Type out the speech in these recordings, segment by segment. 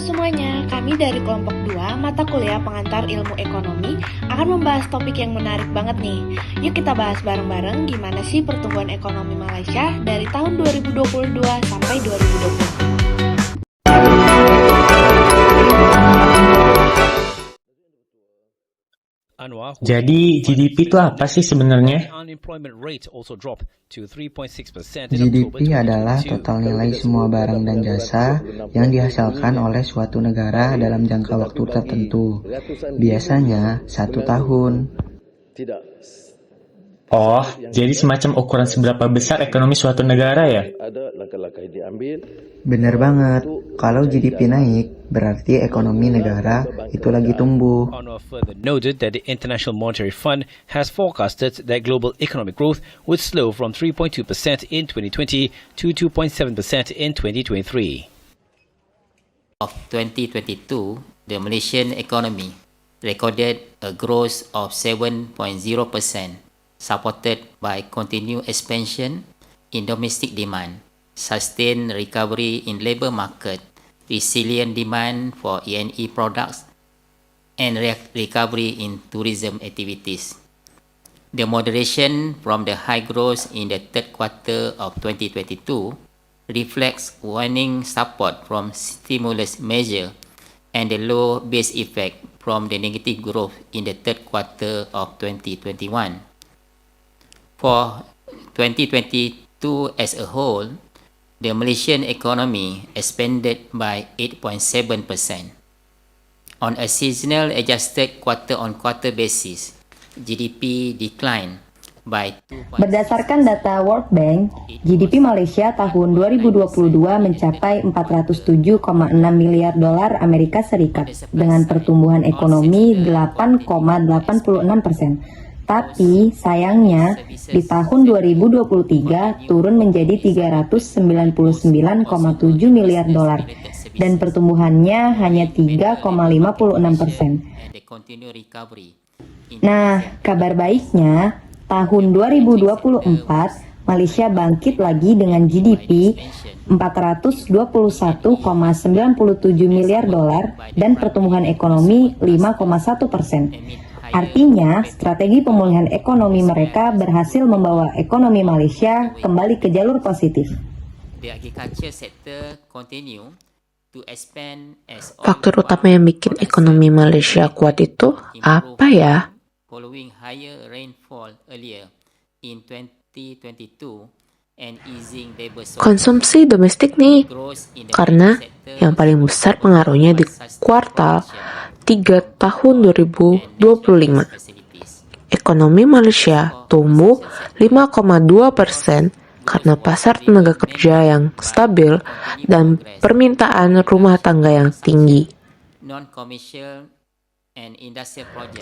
semuanya, kami dari kelompok 2 mata kuliah pengantar ilmu ekonomi akan membahas topik yang menarik banget nih. Yuk kita bahas bareng-bareng gimana sih pertumbuhan ekonomi Malaysia dari tahun 2022 sampai 2020. Jadi GDP itu apa sih sebenarnya? GDP adalah total nilai semua barang dan jasa yang dihasilkan oleh suatu negara dalam jangka waktu tertentu, biasanya 1 tahun. Oh, jadi semacam ukuran seberapa besar ekonomi suatu negara ya? Benar banget, kalau GDP naik, berarti ekonomi negara itu lagi tumbuh. Further noted that the International Monetary Fund has forecasted that global economic growth would slow from 3.2% in 2020 to 2.7% in 2023. Of 2022, the Malaysian economy recorded a growth of 7.0%, supported by continued expansion in domestic demand, sustained recovery in labor market, resilient demand for E&E products, and recovery in tourism activities. The moderation from the high growth in the third quarter of 2022 reflects waning support from stimulus measure and the low base effect from the negative growth in the third quarter of 2021. For 2022 as a whole, the Malaysian economy expanded by 8.7%. On a seasonal adjusted quarter-on-quarter basis, GDP declined by 2.6%. Berdasarkan data World Bank, GDP Malaysia tahun 2022 mencapai 407,6 miliar dolar Amerika Serikat dengan pertumbuhan ekonomi 8,86%. Tapi sayangnya di tahun 2023 turun menjadi 399,7 miliar dolar dan pertumbuhannya hanya 3,56%. Nah, kabar baiknya tahun 2024 Malaysia bangkit lagi dengan GDP 421,97 miliar dolar dan pertumbuhan ekonomi 5,1%. Artinya, strategi pemulihan ekonomi mereka berhasil membawa ekonomi Malaysia kembali ke jalur positif. Faktor utama yang bikin ekonomi Malaysia kuat itu apa ya? Konsumsi domestik nih, karena yang paling besar pengaruhnya di kuartal 3 tahun 2025. Ekonomi Malaysia tumbuh 5,2% karena pasar tenaga kerja yang stabil dan permintaan rumah tangga yang tinggi.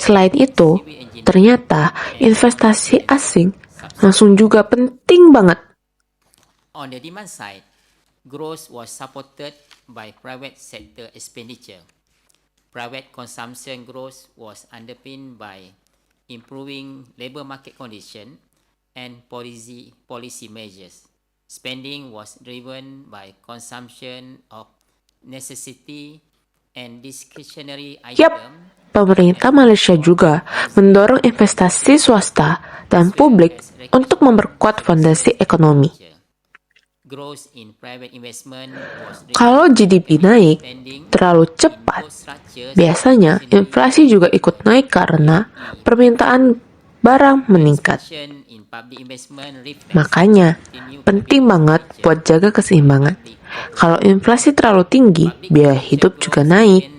Selain itu, ternyata investasi asing langsung juga penting banget. On the demand side, growth was supported by private sector expenditure. Private consumption growth was underpinned by improving labor market condition and policy measures. Spending was driven by consumption of necessity and discretionary items. Pemerintah Malaysia juga mendorong investasi swasta dan publik untuk memperkuat fondasi ekonomi. Kalau GDP naik terlalu cepat, biasanya inflasi juga ikut naik karena permintaan barang meningkat. Makanya, penting banget buat jaga keseimbangan. Kalau inflasi terlalu tinggi, biaya hidup juga naik.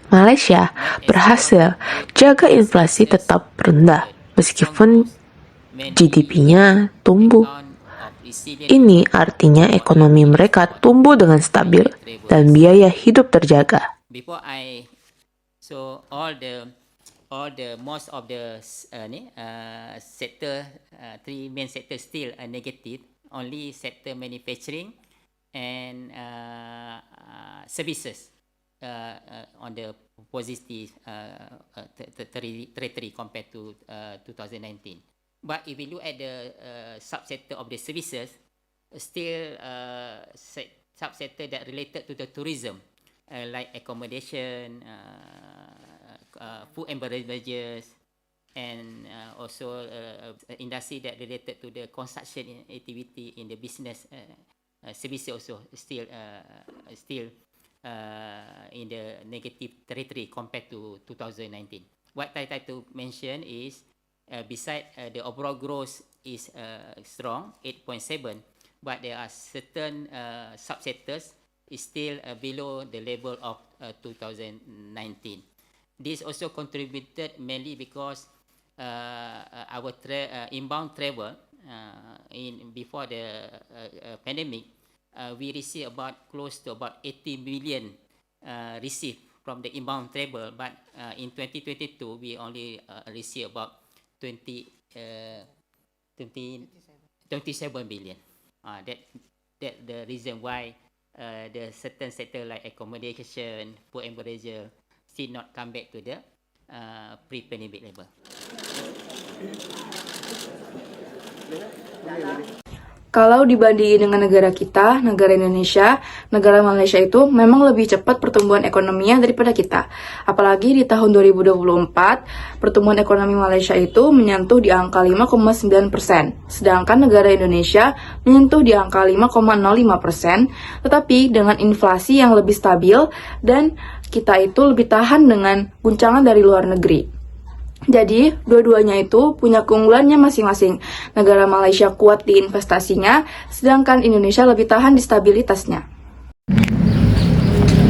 Malaysia berhasil jaga inflasi tetap rendah meskipun GDP-nya tumbuh. Ini artinya ekonomi mereka tumbuh dengan stabil dan biaya hidup terjaga. Most of the sector, three main sectors still are negative. Only sector manufacturing and services on the positive territory compared to 2019. But if we look at the subsector of the services, still subsector that related to the tourism, like accommodation, food and beverages, and also industry that related to the construction activity in the business services also still in the negative territory compared to 2019. What I try to mention is beside the overall growth is strong 8.7, but there are certain subsectors is still below the level of 2019. This also contributed mainly because our inbound travel before the pandemic, we received close to about 80 million received from the inbound travel, but in 2022 we only received about 27 billion. That the reason why the certain sector like accommodation, food and beverage still not come back to the pre-pandemic level. Kalau dibandingin dengan negara kita, negara Indonesia, negara Malaysia itu memang lebih cepat pertumbuhan ekonominya daripada kita. Apalagi di tahun 2024, pertumbuhan ekonomi Malaysia itu menyentuh di angka 5,9%, sedangkan negara Indonesia menyentuh di angka 5,05%, tetapi dengan inflasi yang lebih stabil dan kita itu lebih tahan dengan guncangan dari luar negeri. Jadi, dua-duanya itu punya keunggulannya masing-masing. Negara Malaysia kuat di investasinya, sedangkan Indonesia lebih tahan di stabilitasnya.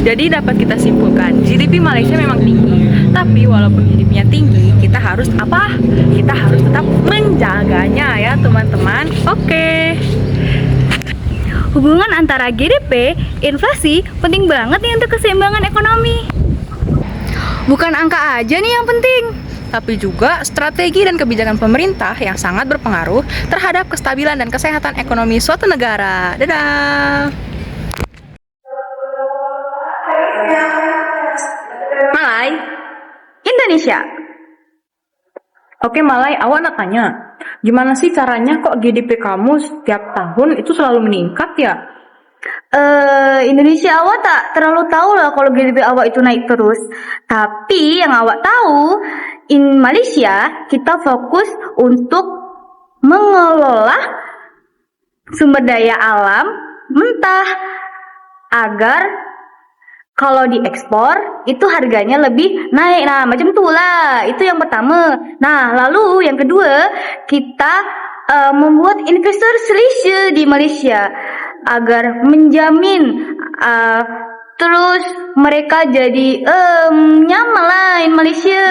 Jadi dapat kita simpulkan, GDP Malaysia memang tinggi. Tapi walaupun GDP-nya tinggi, kita harus apa? Kita harus tetap menjaganya ya teman-teman. Oke. Hubungan antara GDP, inflasi penting banget nih untuk keseimbangan ekonomi. Bukan angka aja nih yang penting, tapi juga strategi dan kebijakan pemerintah yang sangat berpengaruh terhadap kestabilan dan kesehatan ekonomi suatu negara. Dadah! Malay, Indonesia. Oke Malay, awak nak tanya, gimana sih caranya kok GDP kamu setiap tahun itu selalu meningkat ya? Indonesia awak tak terlalu tahu lah kalau GDP awak itu naik terus. Tapi yang awak tahu, in Malaysia kita fokus untuk mengelola sumber daya alam mentah agar kalau diekspor itu harganya lebih naik. Nah, macam tu lah. Itu yang pertama. Nah, lalu yang kedua, kita membuat investor selesa di Malaysia agar menjamin terus mereka jadi nyaman lah in Malaysia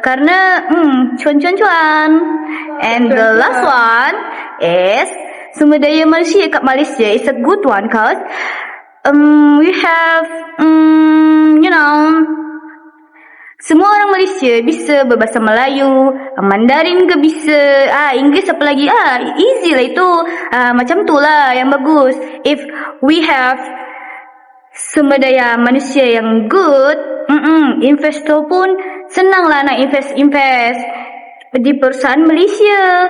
karena cuan. And the last one is sumber daya Malaysia kat Malaysia is a good one cause we have semua orang Malaysia bisa berbahasa Melayu, Mandarin ke bisa, Inggeris apa lagi, easy lah itu, macam tu lah yang bagus. If we have sumber daya manusia yang good, investor pun senang lah nak invest di perusahaan Malaysia.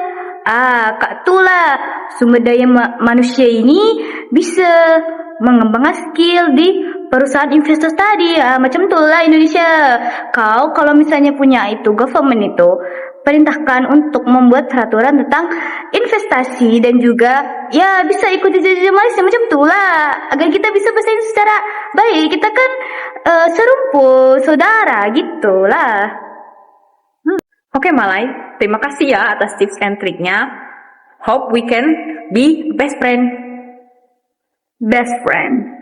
Kat tu lah sumber daya manusia ini bisa mengembangkan skill di perusahaan investor tadi. Macam tu lah Indonesia. Kau kalau misalnya punya itu government itu perintahkan untuk membuat peraturan tentang investasi dan juga ya bisa ikuti jejak Malaysia macam tu lah agar kita bisa bersaing secara baik. Kita kan serumpun saudara gitulah. Oke Malay, terima kasih ya atas tips and triknya. Hope we can be best friend. Best friend.